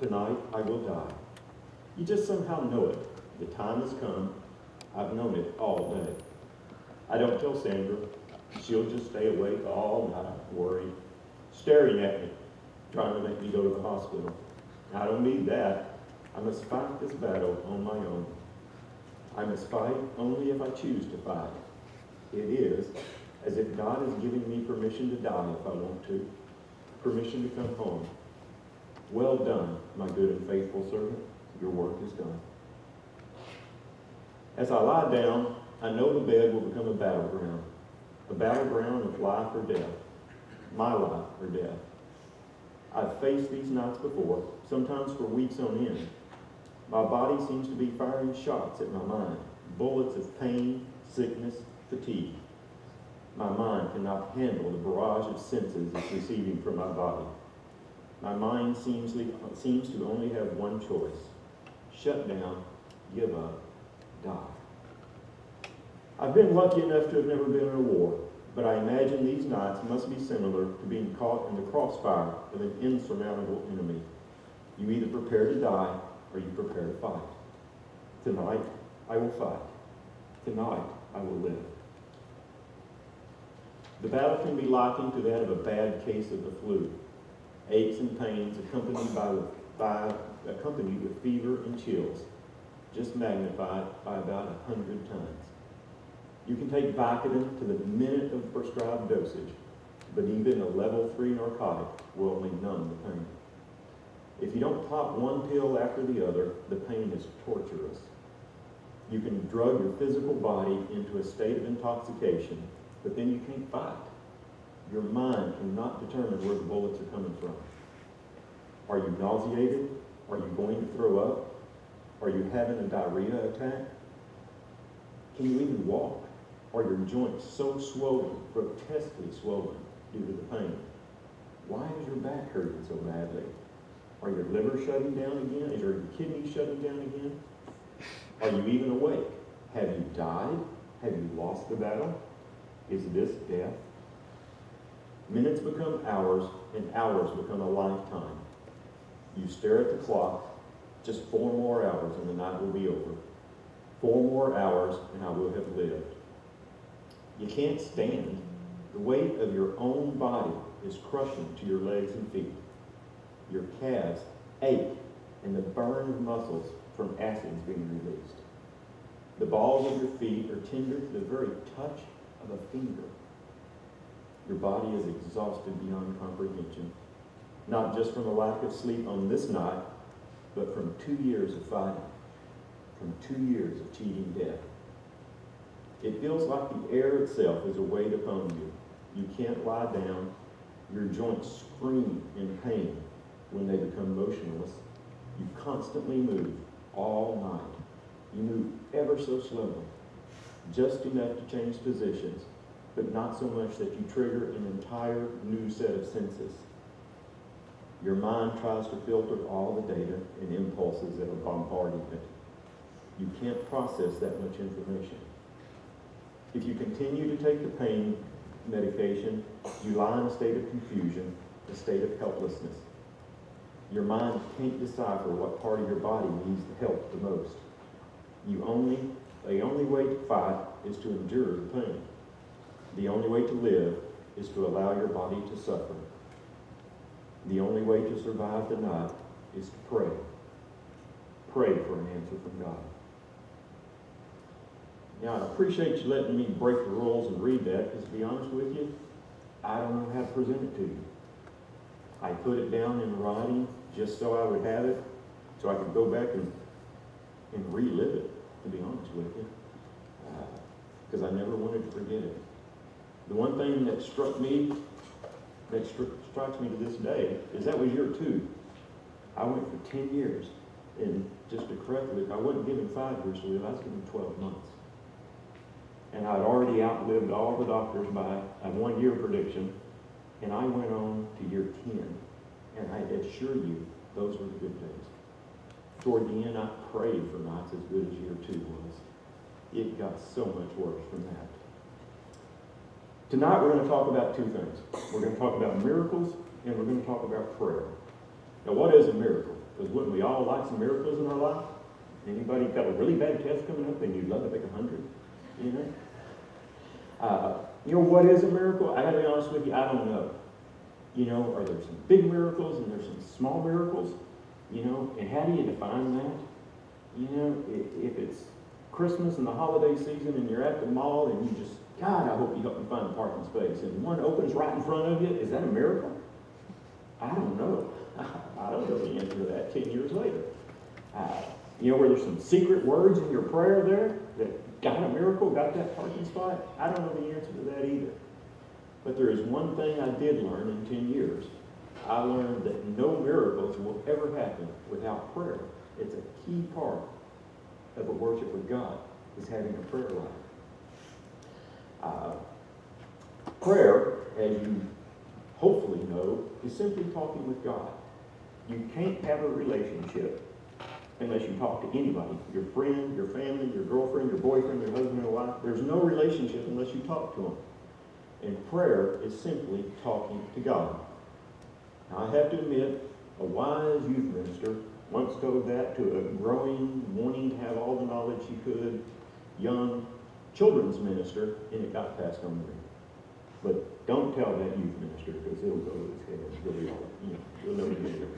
Tonight I will die. You just somehow know it. The time has come. I've known it all day. I don't tell Sandra. She'll just stay awake all night, worried, staring at me, trying to make me go to the hospital. I don't need that. I must fight this battle on my own. I must fight only if I choose to fight. It is as if God is giving me permission to die if I want to, permission to come home. Well done, my good and faithful servant. Your work is done. As I lie down, I know the bed will become a battleground of life or death, my life or death. I've faced these nights before, sometimes for weeks on end. My body seems to be firing shots at my mind, bullets of pain, sickness, fatigue. My mind cannot handle the barrage of senses it's receiving from my body. My mind seems to only have one choice: shut down, give up, die. I've been lucky enough to have never been in a war, but I imagine these nights must be similar to being caught in the crossfire of an insurmountable enemy. You either prepare to die or you prepare to fight. Tonight, I will fight. Tonight, I will live. The battle can be likened to that of a bad case of the flu. Aches and pains accompanied with fever and chills, just magnified by about 100 times. You can take Vicodin to the minute of prescribed dosage, but even a level 3 narcotic will only numb the pain. If you don't pop one pill after the other, the pain is torturous. You can drug your physical body into a state of intoxication, but then you can't fight. Your mind cannot determine where the bullets are coming from. Are you nauseated? Are you going to throw up? Are you having a diarrhea attack? Can you even walk? Are your joints so swollen, grotesquely swollen, due to the pain? Why is your back hurting so badly? Are your liver shutting down again? Is your kidneys shutting down again? Are you even awake? Have you died? Have you lost the battle? Is this death? Minutes become hours, and hours become a lifetime. You stare at the clock. Just 4 more hours and the night will be over. 4 more hours and I will have lived. You can't stand. The weight of your own body is crushing to your legs and feet. Your calves ache and the burn of muscles from acids being released. The balls of your feet are tender to the very touch of a finger. Your body is exhausted beyond comprehension, not just from a lack of sleep on this night, but from 2 years of fighting, from 2 years of cheating death. It feels like the air itself is a weight upon you. You can't lie down. Your joints scream in pain when they become motionless. You constantly move all night. You move ever so slowly, just enough to change positions, but not so much that you trigger an entire new set of senses. Your mind tries to filter all the data and impulses that are bombarding it. You can't process that much information. If you continue to take the pain medication, you lie in a state of confusion, a state of helplessness. Your mind can't decipher what part of your body needs the help the most. The only way to fight is to endure the pain. The only way to live is to allow your body to suffer. The only way to survive the night is to pray. Pray for an answer from God. Now, I appreciate you letting me break the rules and read that, because to be honest with you, I don't know how to present it to you. I put it down in writing just so I would have it, so I could go back and relive it, to be honest with you, because I never wanted to forget it. The one thing that strikes me to this day is that was year 2. I went for 10 years, and just to correct it, I wasn't given 5 years to live, I was given 12 months. And I'd already outlived all the doctors by a 1-year prediction, and I went on to year 10. And I assure you, those were the good days. Toward the end, I prayed for nights as good as year 2 was. It got so much worse from that. Tonight, we're going to talk about 2 things. We're going to talk about miracles, and we're going to talk about prayer. Now, what is a miracle? Because wouldn't we all like some miracles in our life? Anybody got a really bad test coming up and you'd love to make 100? You know? What is a miracle? I gotta be honest with you, I don't know. Are there some big miracles and there's some small miracles? And how do you define that? If it's Christmas and the holiday season and you're at the mall and you just, God, I hope you help me find a parking space, and one opens right in front of you, is that a miracle? I don't know. I don't know the answer to that 10 years later. Were there some secret words in your prayer there that got a miracle, got that parking spot? I don't know the answer to that either. But there is one thing I did learn in 10 years. I learned that no miracles will ever happen without prayer. It's a key part of a worship with God, is having a prayer life. Prayer, as you hopefully know, is simply talking with God. You can't have a relationship unless you talk to anybody, your friend, your family, your girlfriend, your boyfriend, your husband or wife. There's no relationship unless you talk to them. And prayer is simply talking to God. Now, I have to admit, a wise youth minister once told that to a growing, wanting to have all the knowledge he could, young children's minister, and it got passed on to me. But don't tell that youth minister, because it'll go to his head. He'll be all, you'll know what it is.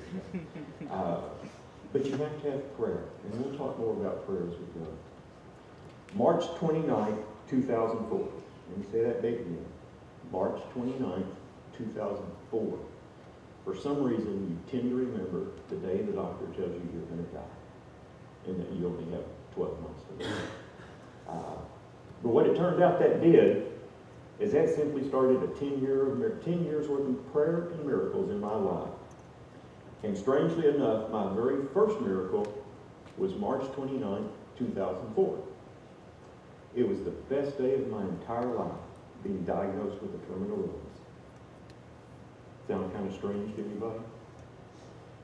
But you have to have prayer, and we'll talk more about prayer as we go. March 29th, 2004. Let me say that date again. March 29th, 2004. For some reason, you tend to remember the day the doctor tells you you're going to die, and that you only have 12 months to live. But what it turned out that did is that simply started a 10 years worth of prayer and miracles in my life. And strangely enough, my very first miracle was March 29, 2004. It was the best day of my entire life, being diagnosed with a terminal illness. Sound kind of strange to anybody?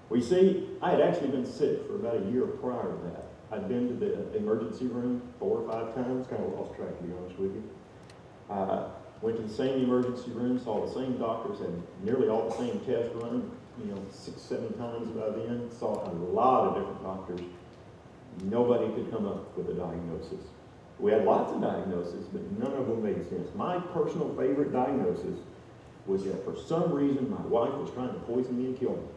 Well, you see, I had actually been sick for about a year prior to that. I'd been to the emergency room 4 or 5 times, kind of lost track, to be honest with you. Went to the same emergency room, saw the same doctors, had nearly all the same tests run, 6, 7 times by then. Saw a lot of different doctors. Nobody could come up with a diagnosis. We had lots of diagnoses, but none of them made sense. My personal favorite diagnosis was that for some reason my wife was trying to poison me and kill me.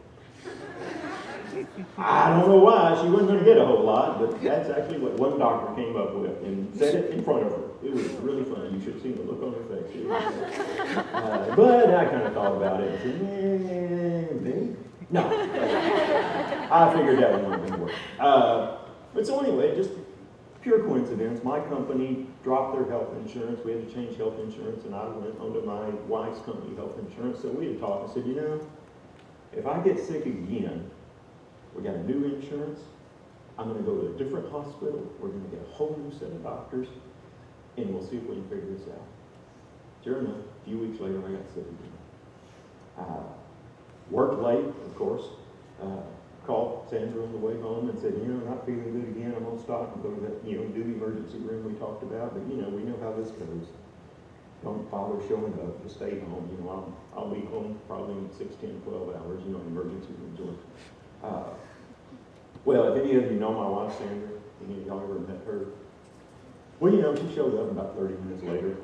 I don't know why. She wasn't going to get a whole lot, but that's actually what one doctor came up with and said it in front of her. It was really funny. You should have seen the look on her face. But I kind of thought about it and said, maybe. No. I figured that one wouldn't work. But so anyway, just pure coincidence. My company dropped their health insurance. We had to change health insurance, and I went onto my wife's company health insurance. So we had talked. I said, if I get sick again, we got a new insurance. I'm going to go to a different hospital. We're going to get a whole new set of doctors, and we'll see if we can figure this out. Sure enough, a few weeks later, I got sick again. Worked late, of course. Called Sandra on the way home and said, not feeling good again. I'm going to stop and go to that, do the emergency room we talked about. But, we know how this goes. Don't bother showing up. Just stay home. I'll be home probably in 6, 10, 12 hours. Emergency rooms are. Well, if any of you know my wife, Sandra, any of y'all ever met her? Well, she showed up about 30 minutes later.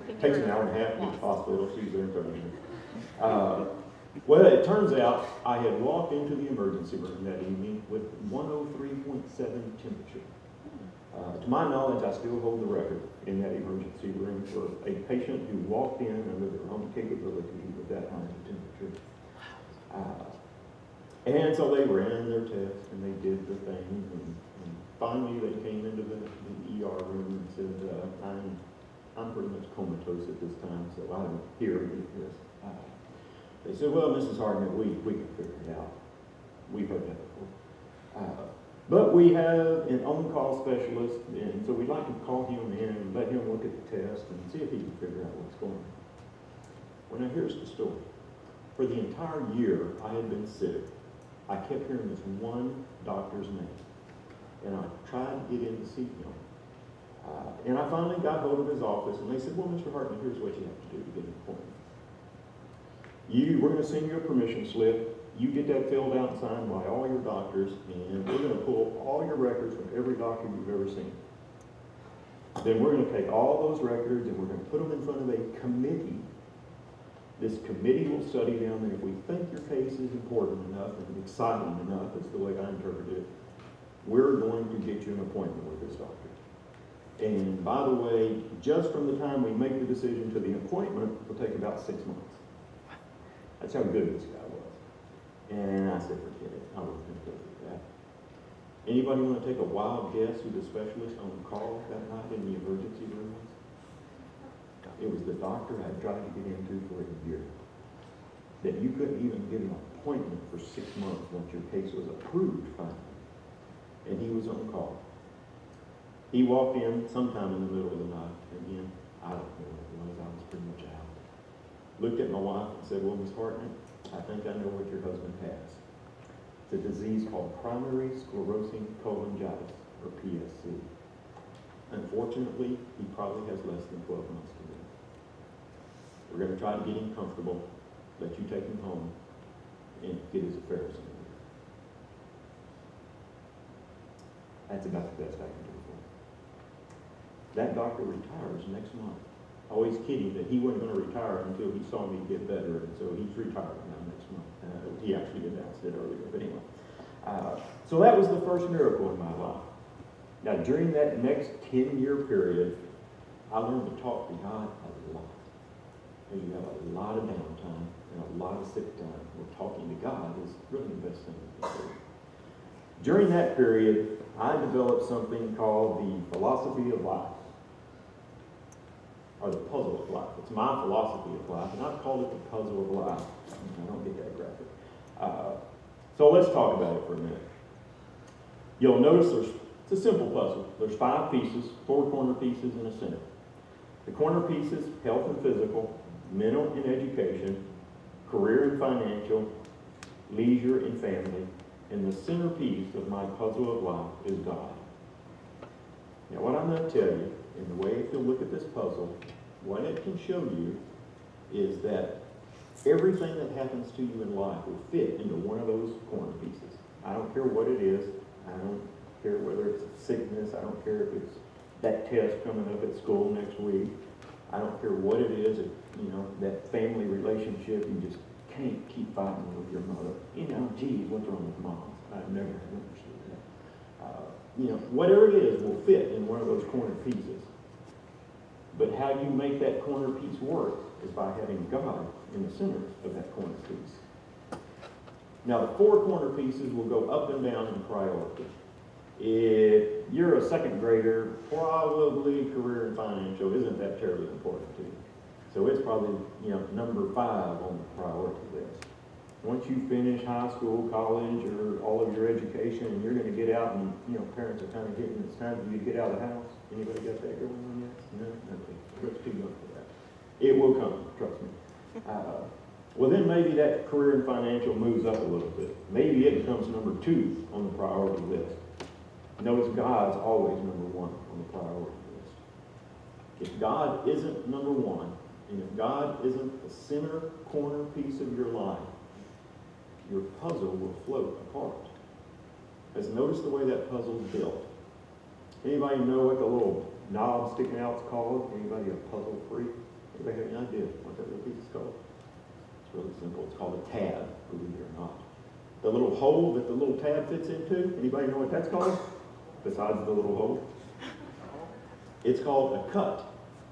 It takes an hour and a half to get to the hospital. She's there in 30 minutes. Well, it turns out I had walked into the emergency room that evening with 103.7 temperature. To my knowledge, I still hold the record in that emergency room for a patient who walked in under their own capability with that high temperature. And so they ran their test and they did the thing. And finally, they came into the ER room and said, I'm pretty much comatose at this time, so I don't hear any of this. They said, well, Mrs. Hardman, we can figure it out. We've heard that before. But we have an on-call specialist, and so we'd like to call him in and let him look at the test and see if he can figure out what's going on. Well, now here's the story. For the entire year I had been sick, I kept hearing this one doctor's name, and I tried to get in to see him. And I finally got hold of his office, and they said, well, Mr. Hartman, here's what you have to do to get an appointment. We're going to send you a permission slip. You get that filled out and signed by all your doctors, and we're going to pull all your records from every doctor you've ever seen. Then we're going to take all those records and we're going to put them in front of a committee. This committee will study them, and if we think your case is important enough and exciting enough, is the way I interpret it, we're going to get you an appointment with this doctor. And by the way, just from the time we make the decision to the appointment, it'll take about 6 months. That's how good this guy was. And I said, forget it. I wasn't going to go through that. Anybody want to take a wild guess who the specialist on call that night in the emergency room was? It was the doctor I had tried to get into for a year. That you couldn't even get an appointment for 6 months once your case was approved finally. And he was on call. He walked in sometime in the middle of the night. Again, I don't know what it was. I was pretty much out. Looked at my wife and said, well, Miss Hartnett, I think I know what your husband has. It's a disease called primary sclerosing cholangitis, or PSC. Unfortunately, he probably has less than 12 months to live. We're going to try to get him comfortable, let you take him home, and get his affairs in order. That's about the best I can do for him. That doctor retires next month. I always kid him that he wasn't going to retire until he saw me get better, and so he's retiring now next month. He actually announced it earlier, but anyway. So that was the first miracle in my life. Now, during that next 10-year period, I learned to talk to God a lot. Because you have a lot of downtime and a lot of sick time, where talking to God is really the best thing you can do. During that period, I developed something called the philosophy of life, or the puzzle of life. It's my philosophy of life, and I've called it the puzzle of life. I don't get that graphic. So let's talk about it for a minute. You'll notice it's a simple puzzle. There's 5 pieces, 4 corner pieces, and a center. The corner pieces, health and physical, mental and education, career and financial, leisure and family, and the centerpiece of my puzzle of life is God. Now, what I'm going to tell you, in the way if you'll look at this puzzle, what it can show you is that everything that happens to you in life will fit into one of those corner pieces. I don't care what it is. I don't care whether it's sickness. I don't care if it's that test coming up at school next week. I don't care what it is, that family relationship, you just can't keep fighting with your mother. Geez, what's wrong with moms? I've never understood that. Whatever it is will fit in one of those corner pieces. But how you make that corner piece work is by having God in the center of that corner piece. Now, the 4 corner pieces will go up and down in priority. If you're a second grader, probably career and financial isn't that terribly important to you. So it's probably, number 5 on the priority list. Once you finish high school, college, or all of your education, and you're going to get out and, parents are kind of getting, it's time for you to get out of the house. Anybody got that going on yet? No? Okay. That's too young for that. It will come, trust me. Well, then maybe that career and financial moves up a little bit. Maybe it becomes number 2 on the priority list. Notice God's always number 1 on the priority list. If God isn't number 1, and if God isn't the center corner piece of your life, your puzzle will float apart. Because notice the way that puzzle's built. Anybody know what the little knob sticking out is called? Anybody a puzzle freak? Anybody have any idea what that little piece is called? It's really simple. It's called a tab, believe it or not. The little hole that the little tab fits into, anybody know what that's called? Besides the little hole? It's called a cut.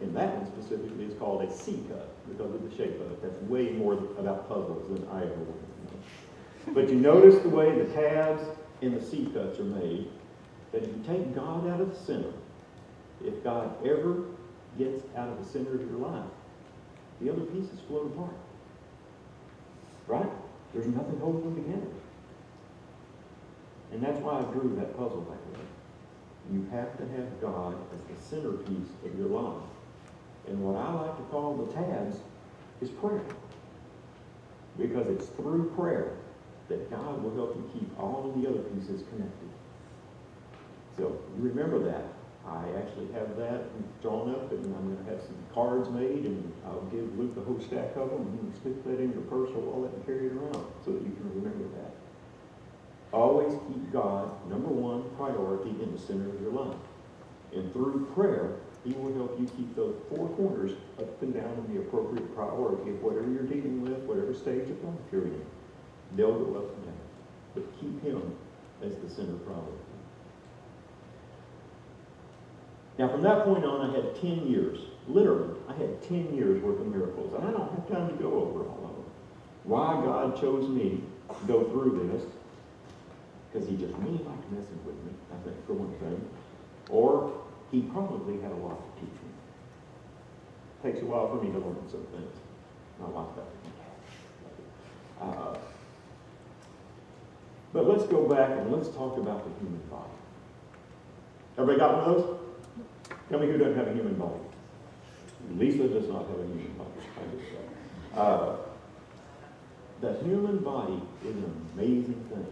And that one specifically is called a C-cut because of the shape of it. That's way more about puzzles than I ever wanted to know. But you notice the way the tabs and the C-cuts are made, that if you take God out of the center, if God ever gets out of the center of your life, the other pieces float apart. Right? There's nothing holding them together. And that's why I drew that puzzle that way. You have to have God as the centerpiece of your life. And what I like to call the tabs is prayer. Because it's through prayer that God will help you keep all of the other pieces connected. So you remember that. I actually have that drawn up, and I'm going to have some cards made, and I'll give Luke a whole stack of them, and you can stick that in your purse or wallet and carry it around so that you can remember that. Always keep God, number one priority, in the center of your life. And through prayer, He will help you keep those four corners up and down in the appropriate priority of whatever you're dealing with, whatever stage of life you're in. They'll go up and down. But keep Him as the center priority. Now, from that point on, I had 10 years. Literally, I had 10 years worth of miracles. And I don't have time to go over all of them. Why God chose me to go through this, because He just really liked messing with me, I think, for one thing. Or He probably had a lot to teach me. It takes a while for me to learn some things. My wife doesn't. But let's go back and let's talk about the human body. Everybody got one of those? Tell me who doesn't have a human body. Lisa does not have a human body. I just say. The human body is an amazing thing.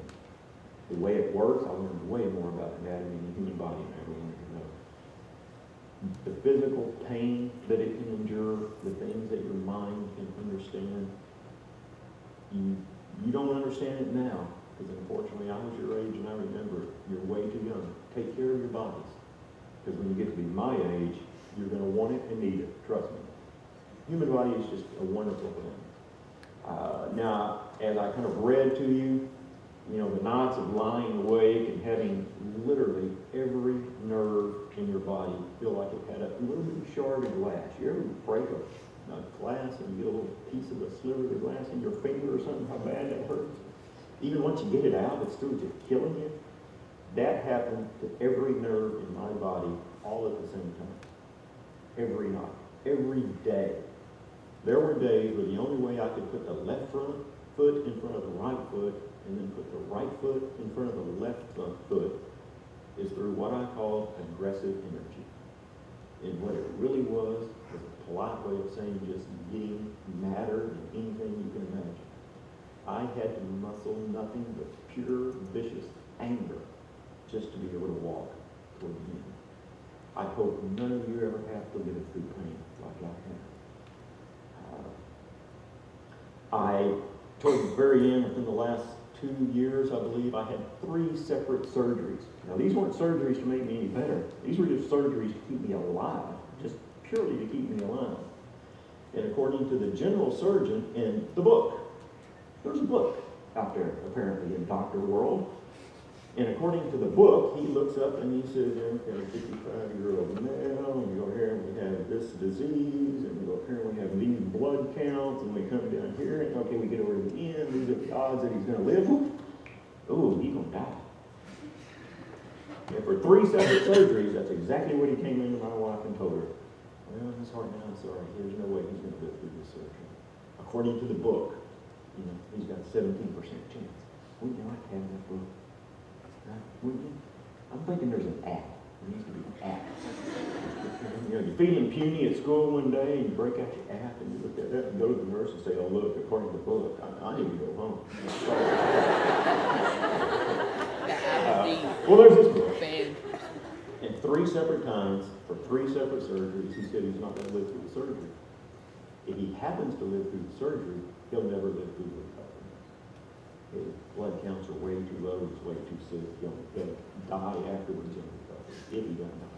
The way it works, I learned way more about anatomy in the human body than I ever wanted to know. The physical pain that it can endure, the things that your mind can understand, you don't understand it now, because unfortunately I was your age and I remember it. You're way too young. Take care of your bodies. Because when you get to be my age, you're going to want it and need it. Trust me. Human body is just a wonderful thing. Now, as I kind of read to you, the nights of lying awake and having literally every nerve in your body feel like it had a little bit of shard of glass. You ever break a glass and you get a little piece of a sliver of glass in your finger or something, how bad that hurts? Even once you get it out, it's still just killing you. That happened to every nerve in my body all at the same time. Every night. Every day. There were days where the only way I could put the left foot in front of the right foot and then put the right foot in front of the left foot is through what I call aggressive energy. And what it really was a polite way of saying just getting madder than anything you can imagine. I had to muscle nothing but pure, vicious anger just to be able to walk toward the end. I hope none of you ever have to live through pain like I have. Toward the very end, within the last 2 years, I believe, I had 3 separate surgeries. Now, these weren't surgeries to make me any better. These were just surgeries to keep me alive, just purely to keep me alive. And according to the general surgeon in the book, there's a book out there, apparently, in doctor world. And according to the book, he looks up and he says, okay, 55-year-old male, and we go here and we have this disease, and we go here and we have these blood counts, and we come down here, and okay, we get over to the end, these are the odds that he's going to live. Oh, he's going to die. And for 3 separate surgeries, that's exactly what he came into my wife and told her. Well, his heart now is sorry. There's no way he's going to live through this surgery. According to the book, he's got a 17% chance. Wouldn't you like to have that book? Wouldn't you? I'm thinking there's an app. There needs to be an app. You're feeling puny at school one day, and you break out your app, and you look at that and go to the nurse and say, oh, look, according to the book, I need to go home. Well, there's this book. And 3 separate times, for 3 separate surgeries, he said he's not going to live through the surgery. If he happens to live through the surgery, he'll never live through the recovery. His blood counts are way too low, he's way too sick, he'll die afterwards in recovery, if he doesn't die.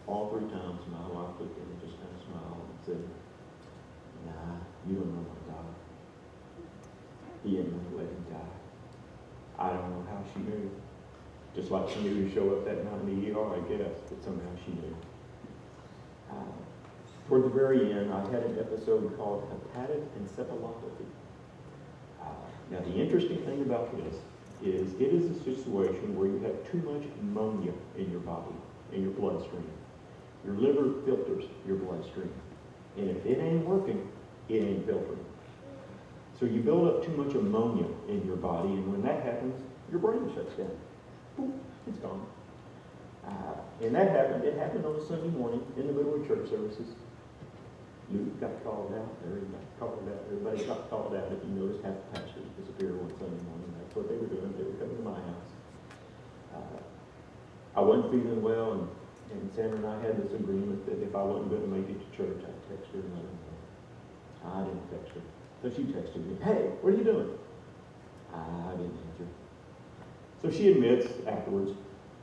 All 3 times, my wife looked at him and just kind of smiled and said, nah, you don't know my God. He ain't going to let him die. I don't know how she knew. Just like she knew to show up that night in the ER, I guess, but somehow she knew. Toward the very end, I had an episode called hepatic encephalopathy. Now, the interesting thing about this is it is a situation where you have too much ammonia in your body, in your bloodstream. Your liver filters your bloodstream. And if it ain't working, it ain't filtering. So you build up too much ammonia in your body, and when that happens, your brain shuts down. Boom, it's gone. And that happened. It happened on a Sunday morning in the middle of church services. Luke got called out. Larry got called out. Everybody got called out. If you notice, half the pastors disappeared one Sunday morning. That's what they were doing. They were coming to my house. I wasn't feeling well, and Sandra and I had this agreement that if I wasn't going to make it to church, I'd text her and let her know. I didn't text her. So she texted me, "Hey, what are you doing?" I didn't answer. So she admits afterwards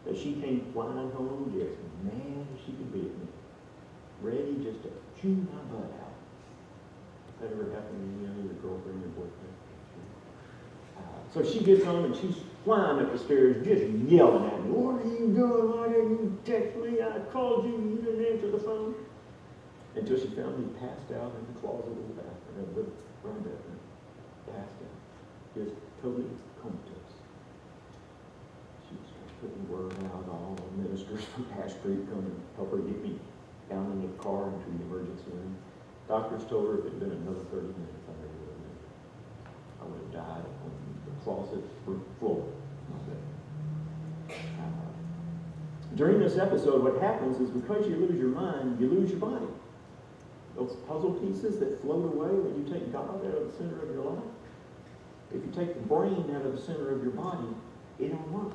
that she came flying home just mad as she could be at me, ready just to chew my butt out. Has that ever happened to any of your girlfriend or boyfriend? So she gets home and she's flying up the stairs, just yelling at me. "What are you doing? Why didn't you text me? I called you, you didn't answer the phone." Until she found me passed out in the closet of the bathroom, front bedroom, passed out, just totally comatose. She started putting word out, all the ministers from Ash Street come and help her get me down in the car into the emergency room. Doctors told her if it had been another 30 minutes, I never would have lived. I would have died on the closet floor. During this episode, what happens is because you lose your mind, you lose your body. Those puzzle pieces that float away when you take God out of the center of your life. If you take the brain out of the center of your body, it don't work.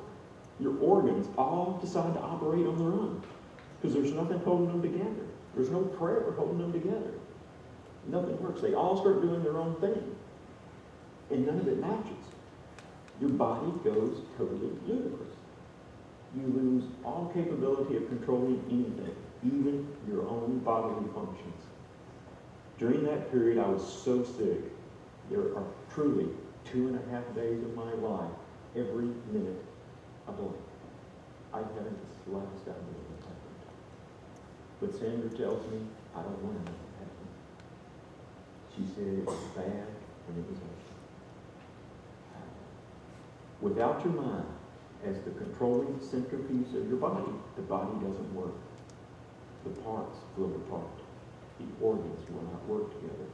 Your organs all decide to operate on their own because there's nothing holding them together. There's no prayer holding them together. Nothing works. They all start doing their own thing. And none of it matches. Your body goes totally ludicrous. You lose all capability of controlling anything, even your own bodily functions. During that period, I was so sick. There are truly 2.5 days of my life, every minute a blank. I haven't the slightest idea what happened. But Sandra tells me, I don't want to know what happened. She said it was bad and it was over. Without your mind as the controlling centerpiece of your body, the body doesn't work. The parts flow apart. The organs will not work together.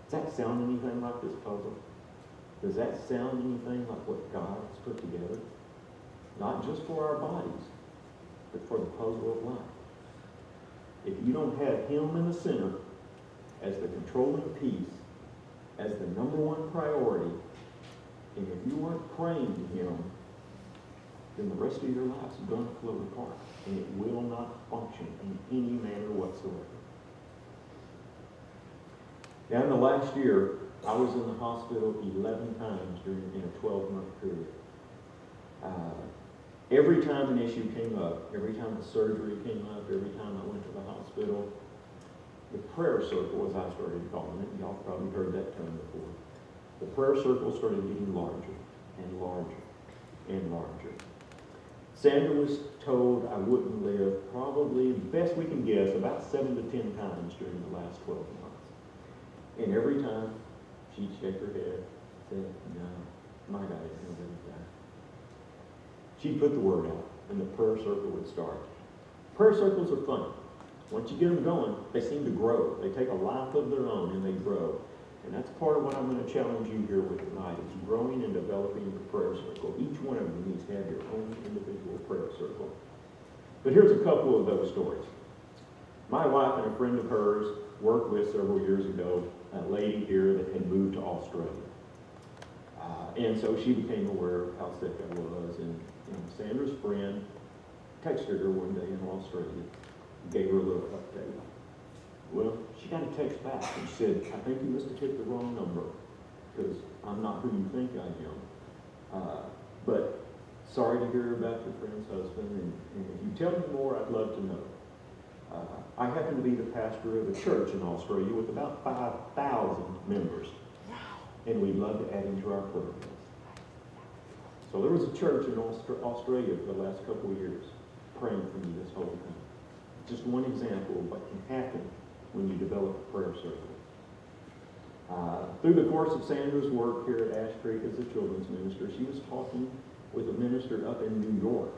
Does that sound anything like this puzzle? Does that sound anything like what God has put together? Not just for our bodies, but for the puzzle of life. If you don't have Him in the center as the controlling piece, as the number one priority, and if you weren't praying to Him, then the rest of your life's going to float apart, and it will not function in any manner whatsoever. Now, in the last year, I was in the hospital 11 times in a 12-month period. Every time an issue came up, every time a surgery came up, every time I went to the hospital, the prayer circle, as I started calling it, y'all probably heard that term before, the prayer circle started getting larger and larger and larger. Sandra was told I wouldn't live probably, best we can guess, about 7 to 10 times during the last 12 months. And every time she'd shake her head, said, "No, my God isn't going to live that." She'd put the word out, and the prayer circle would start. Prayer circles are fun. Once you get them going, they seem to grow. They take a life of their own, and they grow. And that's part of what I'm going to challenge you here with tonight, is growing and developing your prayer circle. Each one of you needs to have your own individual prayer circle. But here's a couple of those stories. My wife and a friend of hers worked with several years ago a lady here that had moved to Australia. And so she became aware of how sick I was, and Sandra's friend texted her one day in Australia, gave her a little update. Well, she got a text back and said, "I think you must have hit the wrong number because I'm not who you think I am. But sorry to hear about your friend's husband, and if you tell me more, I'd love to know. I happen to be the pastor of a church in Australia with about 5,000 members, and we'd love to add him to our prayer list." So there was a church in Australia for the last couple of years praying for me this whole time. Just one example of what can happen when you develop a prayer circle. Through the course of Sandra's work here at Ash Creek as a children's minister, she was talking with a minister up in New York.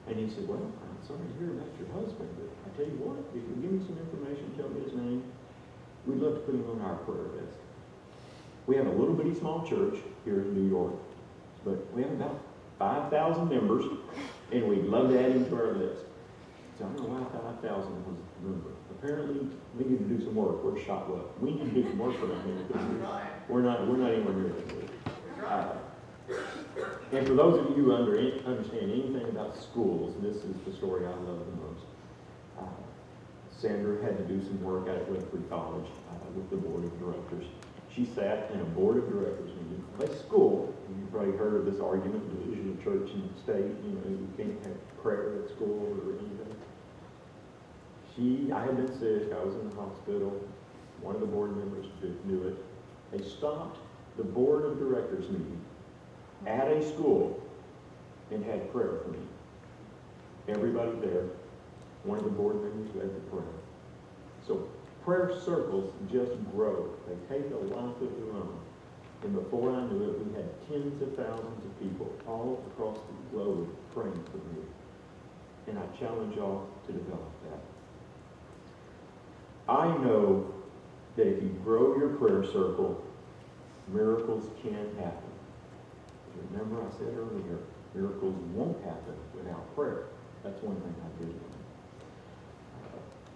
And he said, "Well, I'm sorry to hear about your husband, but I tell you what, if you give me some information, tell me his name, we'd love to put him on our prayer list." We have a little bitty small church here in New York, but we have about 5,000 members, and we'd love to add him to our list. So I don't know why 5,000 was the number. Apparently, we need to do some work. We're shot up. We need to do some work for that because we're not anywhere near that. And for those of you who understand anything about schools, this is the story I love the most. Sandra had to do some work out at Winfrey College with the board of directors. She sat in a board of directors meeting of a school, and you've probably heard of this argument, division of church and state, you can't have prayer at school or anything. I had been sick, I was in the hospital, one of the board members knew it. They stopped the board of directors meeting at a school and had prayer for me. Everybody there, one of the board members led the prayer. So prayer circles just grow. They take a life of their own. And before I knew it, we had tens of thousands of people all across the globe praying for me. And I challenge y'all to develop that. I know that if you grow your prayer circle, miracles can happen. Remember I said earlier, miracles won't happen without prayer. That's one thing I did learn.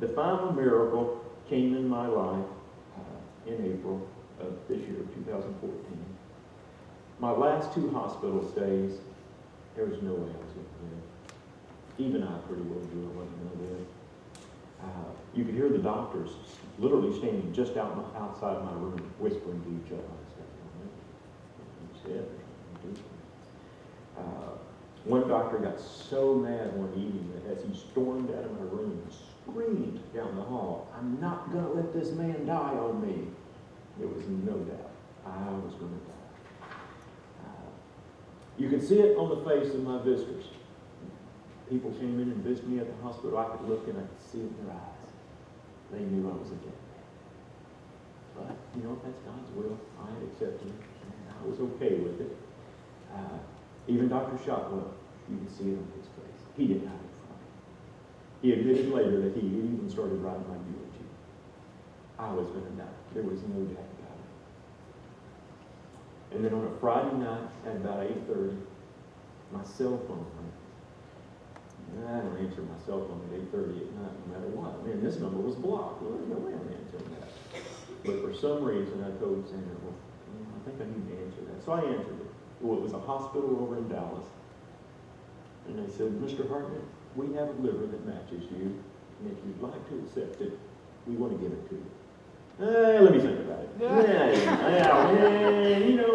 The final miracle came in my life in April of this year, 2014. My last 2 hospital stays, there was no way I was going to live. Even I pretty well knew I wasn't going to live. You could hear the doctors literally standing just outside my room, whispering to each other. One doctor got so mad one evening that as he stormed out of my room, he screamed down the hall, "I'm not going to let this man die on me." There was no doubt I was going to die. You could see it on the face of my visitors. People came in and visited me at the hospital. I could look and I could see it in their eyes. They knew I was a dead man. But, that's God's will. I had accepted it. And I was okay with it. Even Dr. Shotwell, you can see it on his face. He didn't have it from me. He admitted later that he even started writing my eulogy. I was going to die. There was no doubt about it. And then on a Friday night at about 8:30, my cell phone rang. I don't answer my cell phone at 8:30 at night no matter what. Man, this number was blocked. Well, there's no way I'm answering that. But for some reason, I told Sandra, I think I need to answer that. So I answered it. Well, it was a hospital over in Dallas. And they said, "Mr. Hartman, we have a liver that matches you. And if you'd like to accept it, we want to give it to you." Let me think about it.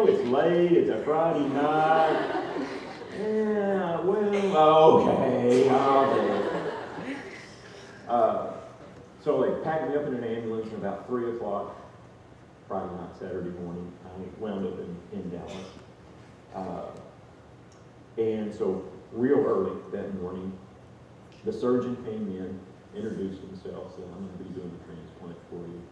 It's late. It's a Friday night. Yeah, well, okay. So they packed me up in an ambulance at about 3 o'clock Friday night, Saturday morning. I wound up in Dallas. And so real early that morning, the surgeon came in, introduced himself, said, "I'm going to be doing a transplant for you."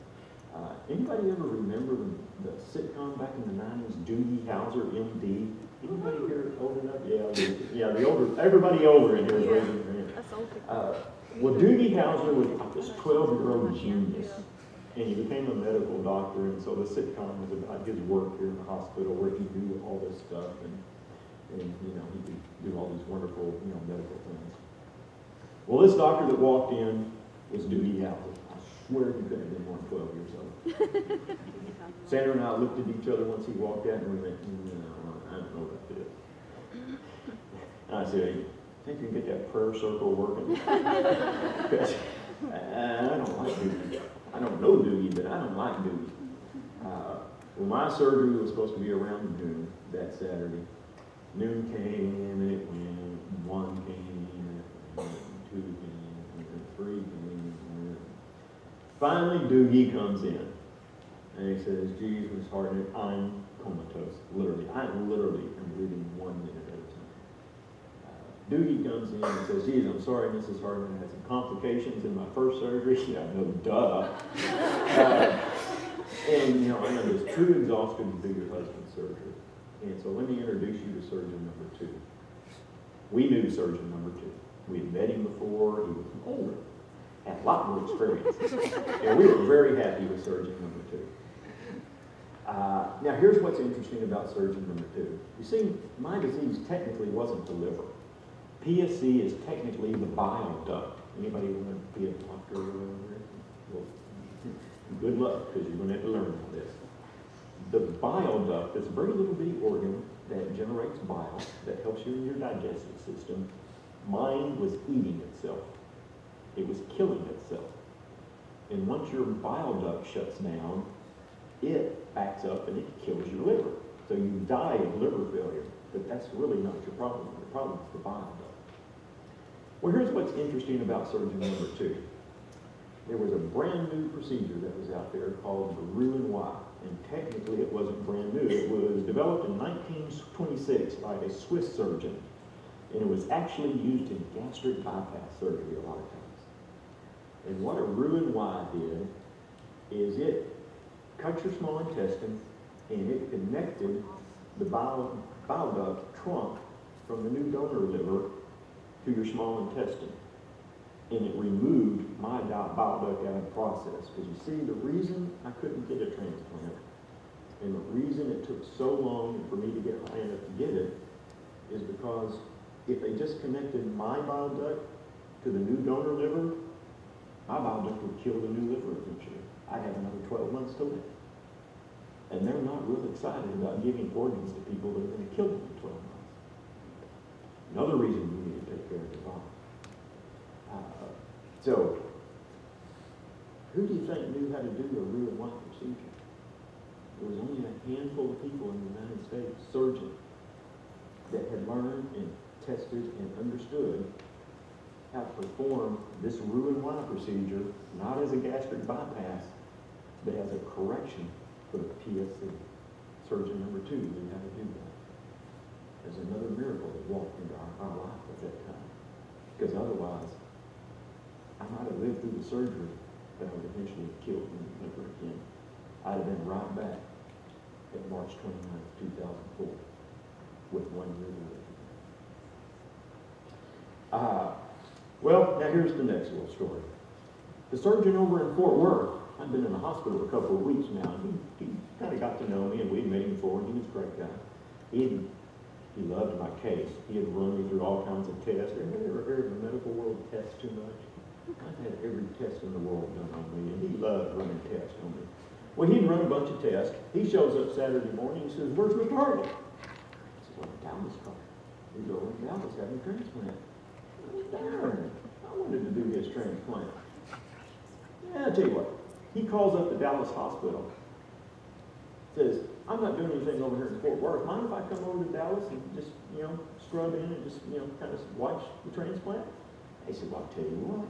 Anybody ever remember the sitcom back in the 90s, Doogie Howser, MD? Anybody here old enough? Yeah, the older, everybody older in here is raising their hand. Well, Doogie Howser was like this 12-year-old genius, and he became a medical doctor, and so the sitcom was about his work here in the hospital where he knew all this stuff, and he could do all these wonderful, medical things. Well, this doctor that walked in was Doogie Howser. I swear he could have been more than 12 years old. Sandra and I looked at each other once he walked out, and we went, I don't know about this. And I said, "Hey, think you can get that prayer circle working?" Because I don't like Doogie. I don't know Doogie, but I don't like Doogie. Well, my surgery was supposed to be around noon that Saturday. Noon came and it went. 1 came and it went. 2 came and 3 came and it went. Finally, Doogie comes in. And he says, "Geez, Miss Hartnett, I'm comatose." Literally, I literally am breathing 1 minute at a time. Doogie comes in and says, "Geez, I'm sorry, Mrs. Hartnett, I had some complications in my first surgery." Yeah, no, duh. And I am just too exhausted to do your husband's surgery. And so let me introduce you to surgeon number 2. We knew surgeon number 2. We had met him before. He was older, had a lot more experience. And we were very happy with surgeon number 2. Now, here's what's interesting about surgeon number 2. You see, my disease technically wasn't the liver. PSC is technically the bile duct. Anybody want to be a doctor or whatever? Well, good luck, because you're going to have to learn all this. The bile duct is a very little bitty organ that generates bile digestive system, mind was eating itself. It was killing itself. And once your bile duct shuts down, it backs up and it kills your liver. So you die of liver failure, but that's really not your problem. The problem is the bile duct. Well, here's what's interesting about surgeon number 2. There was a brand new procedure that was out there called the Roux-en-Y. And technically it wasn't brand new. It was developed in 1926 by a Swiss surgeon. And it was actually used in gastric bypass surgery a lot of times. And what a Roux-en-Y did is it cut your small intestine and it connected the bile duct trunk from the new donor liver to your small intestine. And it removed my bile duct out of the process. Because you see, the reason I couldn't get a transplant, and the reason it took so long for me to get high enough to get it, is because if they just connected my bile duct to the new donor liver, my bile duct would kill the new liver eventually. I'd have another 12 months to live. And they're not real excited about giving organs to people that are going to kill them in 12 months. Another reason we need to take care of the body. So, who do you think knew how to do a Roux-en-Y procedure? There was only a handful of people in the United States, surgeons, that had learned and tested and understood how to perform this Roux-en-Y procedure, not as a gastric bypass, but as a correction for the PSC. Surgeon number 2 knew how to do that. There's another miracle that walked into our life at that time. Because otherwise, I might have lived through the surgery, but I would eventually have killed me never again. I'd have been right back at March 29th, 2004, with 1 year to live. Well, now here's the next little story. The surgeon over in Fort Worth, I've been in the hospital a couple of weeks now, and he kind of got to know me, and we'd made him forward. He was a great guy. He loved my case. He had run me through all kinds of tests. Have you ever heard of the medical world test too much? I've had every test in the world done on me, and he loved running tests on me. Well, he'd run a bunch of tests. He shows up Saturday morning and says, "Where's Mr. Hartley?" I said, "Well, Dallas called." He's over in Dallas having a transplant. Darn, I wanted to do his transplant. Yeah, I'll tell you what. He calls up the Dallas hospital. Says, "I'm not doing anything over here in Fort Worth. Mind if I come over to Dallas and just, scrub in and just, kind of watch the transplant?" He said, "Well, I'll tell you what.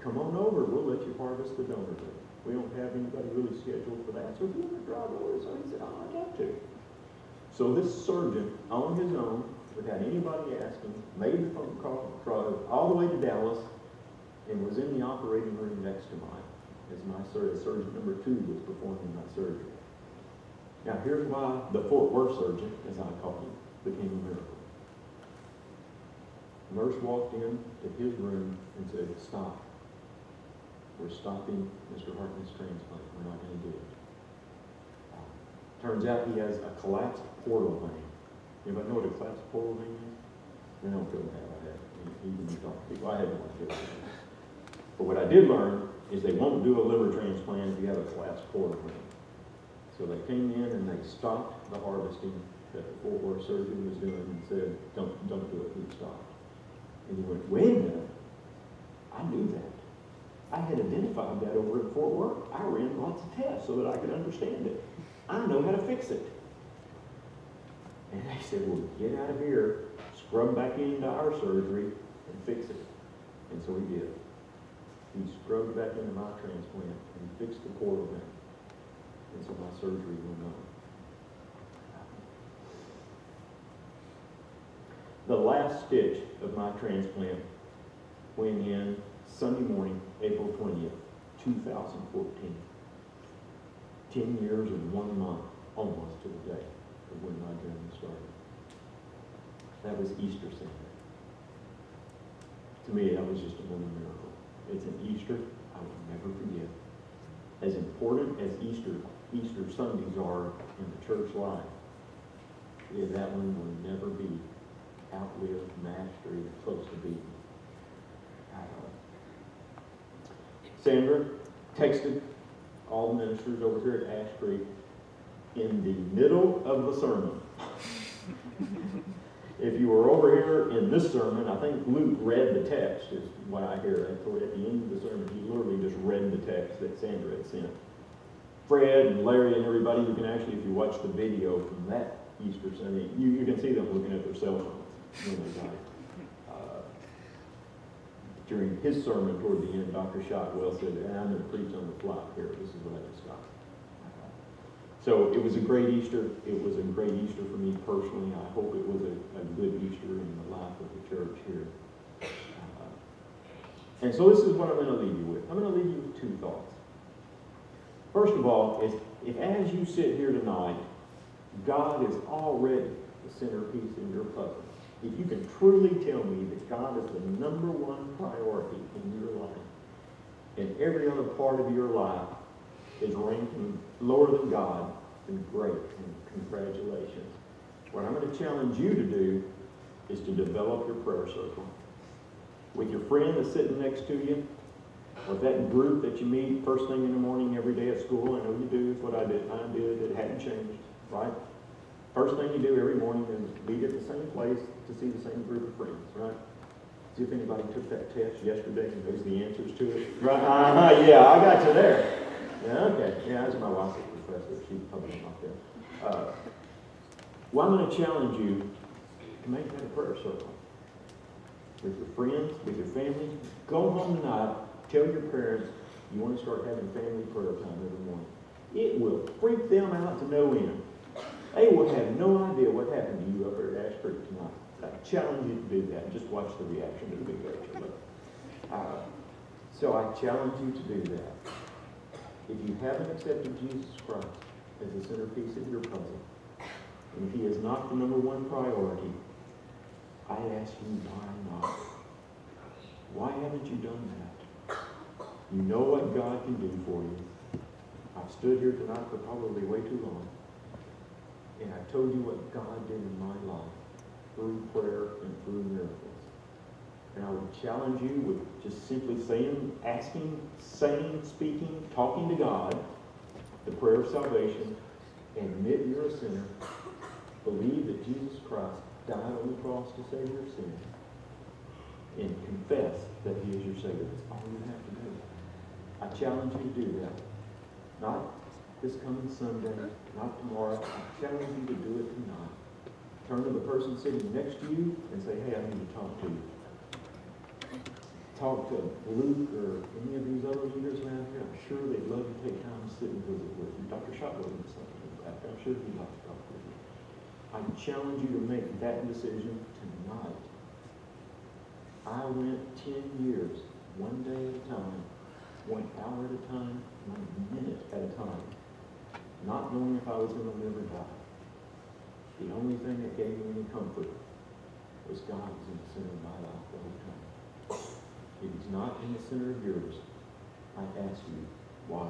Come on over. We'll let you harvest the donor liver. We don't have anybody really scheduled for that. So if you want to drive over." So he said, "Oh, I'd love to." So this surgeon, on his own, without anybody asking, made the phone call, all the way to Dallas, and was in the operating room next to mine as my surgeon number 2 was performing my surgery. Now here's why the Fort Worth surgeon, as I call him, became a miracle. The nurse walked in to his room and said, "Stop. We're stopping Mr. Hartley's transplant. We're not going to do it." Turns out he has a collapsed portal vein. Anybody know what a collapsed portal vein is? They don't feel bad about that. Even you talk to people, I had no idea. But what I did learn is they won't do a liver transplant if you have a collapsed portal vein. So they came in and they stopped the harvesting that the Fort Worth surgeon was doing and said, don't do it, please stop. And he went, "Wait a minute, I knew that. I had identified that over at Fort Worth. I ran lots of tests so that I could understand it. I know how to fix it." And they said, "Well, get out of here, scrub back into our surgery and fix it." And so he did. He scrubbed back into my transplant and fixed the portal vein. And so my surgery went on. The last stitch of my transplant went in Sunday morning, April 20th, 2014. 10 years and 1 month, almost to the day of when my journey started. That was Easter Sunday. To me, that was just another miracle. It's an Easter I will never forget. As important as Easter Sundays are in the church life, that one will never be outlived, matched, or even close to beaten. Sandra texted all the ministers over here at Ash Creek in the middle of the sermon. If you were over here in this sermon, I think Luke read the text, is what I hear. At the end of the sermon, he literally just read the text that Sandra had sent. Fred and Larry and everybody, you can actually, if you watch the video from that Easter Sunday, you can see them looking at their cell phones when they died. During his sermon toward the end, Dr. Shotwell said, I'm going to preach on the fly here. This is what I just got. So it was a great Easter. It was a great Easter for me personally. I hope it was a good Easter in the life of the church here. And so this is what I'm going to leave you with. I'm going to leave you with two thoughts. First of all, if as you sit here tonight, God is already the centerpiece in your puzzle, if you can truly tell me that God is the number one priority in your life, and every other part of your life is ranking lower than God, then great, and congratulations. What I'm going to challenge you to do is to develop your prayer circle. With your friend that's sitting next to you, or that group that you meet first thing in the morning every day at school. I know you do, it's what I did. It hadn't changed, right? First thing you do every morning is meet at the same place to see the same group of friends, right? See if anybody took that test yesterday and knows the answers to it. Right? Yeah, I got you there. Yeah, okay. Yeah, that's my wife's a professor. She's probably not there. Well, I'm going to challenge you to make that a prayer circle. With your friends, with your family. Go home tonight. Tell your parents you want to start having family prayer time every morning. It will freak them out to no end. They will have no idea what happened to you up there at Ash Creek tonight. I challenge you to do that. Just watch the reaction. It'll be great. So I challenge you to do that. If you haven't accepted Jesus Christ as the centerpiece of your puzzle, and if he is not the number one priority, I ask you, why not? Why haven't you done that? You know what God can do for you. I've stood here tonight for probably way too long, and I've told you what God did in my life through prayer and through miracles. And I would challenge you with just simply saying, asking, saying, speaking, talking to God, the prayer of salvation, admit you're a sinner, believe that Jesus Christ died on the cross to save your sins, and confess that he is your Savior. That's all you have to do. I challenge you to do that. Not this coming Sunday, not tomorrow. I challenge you to do it tonight. Turn to the person sitting next to you and say, hey, I need to talk to you. Talk to Luke or any of these other leaders around here. I'm sure they'd love to take time to sit and visit with you. Dr. Shotwell did something like that. I'm sure he'd like to talk with you. I challenge you to make that decision tonight. I went 10 years, one day at a time, 1 hour at a time, 1 minute at a time, not knowing if I was going to live or die. The only thing that gave me any comfort was God was in the center of my life the whole time. If he's not in the center of yours, I ask you, why